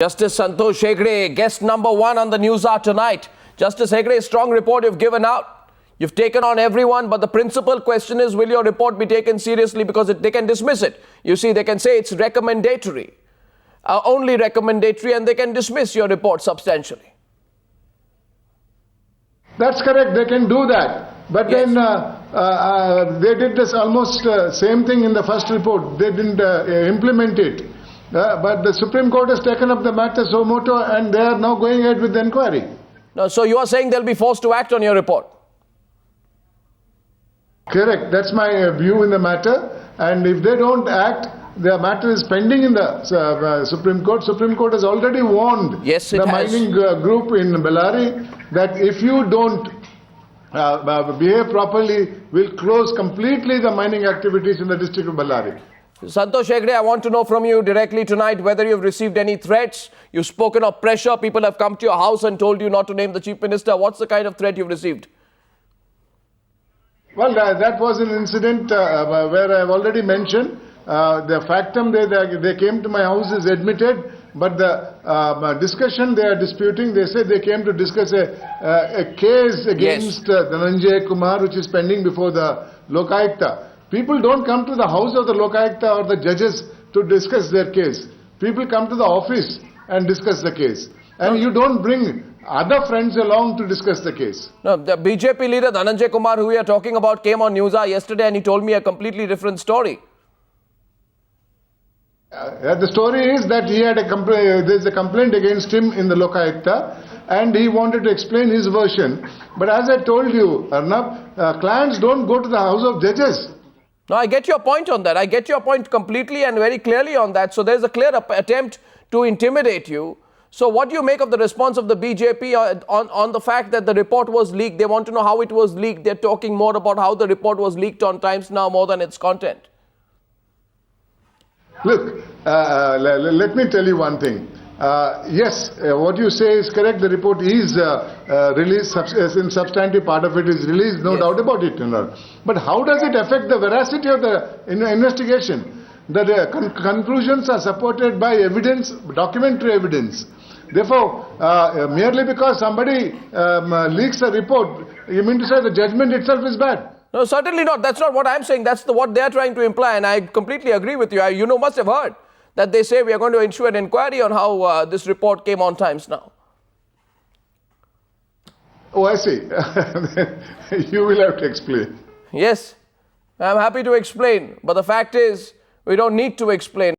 Justice Santosh Hegde, guest number one on the News Hour tonight. Justice Hegde, strong report you've given out. You've taken on everyone, but the principal question is, will your report be taken seriously? Because they can dismiss it. You see, they can say it's recommendatory, only recommendatory, and they can dismiss your report substantially. That's correct, they can do that. But Yes. then they did this almost same thing in the first report. They didn't implement it. But the Supreme Court has taken up the matter suo motu, and they are now going ahead with the inquiry. No, so you are saying they'll be forced to act on your report? Correct, that's my view in the matter. And if they don't act, the matter is pending in the Supreme Court. Supreme Court has already warned Yes, it the has. mining group in Bellary that if you don't behave properly, will close completely the mining activities in the district of Bellary. Santosh Hegde, I want to know from you directly tonight whether you've received any threats. You've spoken of pressure. People have come to your house and told you not to name the Chief Minister. What's the kind of threat you've received? Well, that was an incident where I have already mentioned. The factum they came to my house is admitted, but the discussion they are disputing, they say they came to discuss a case against Dhananjay Kumar, which is pending before the Lokayukta. People don't come to the house of the Lokayukta or the judges to discuss their case. People come to the office and discuss the case. And you don't bring other friends along to discuss the case. No, the BJP leader Dhananjay Kumar, who we are talking about, came on News Hour yesterday and he told me a completely different story. The story is that he had there's a complaint against him in the Lokayukta and he wanted to explain his version. But as I told you, Arnab, clients don't go to the house of judges. No, I get your point on that. I get your point completely and very clearly on that. So there's a clear attempt to intimidate you. So what do you make of the response of the BJP on the fact that the report was leaked? They want to know how it was leaked. They're talking more about how the report was leaked on Times Now more than its content. Look, let me tell you one thing. Yes, what you say is correct. The report is released, in substantive part of it is released, no doubt about it. But how does it affect the veracity of the investigation? The conclusions are supported by evidence, documentary evidence. Therefore, merely because somebody leaks a report, you mean to say the judgment itself is bad? No, certainly not. That's not what I'm saying. That's what they're trying to imply. And I completely agree with you. You must have heard that they say we are going to issue an inquiry on how this report came on Times Now. Oh, I see. You will have to explain. Yes, I'm happy to explain. But the fact is, we don't need to explain.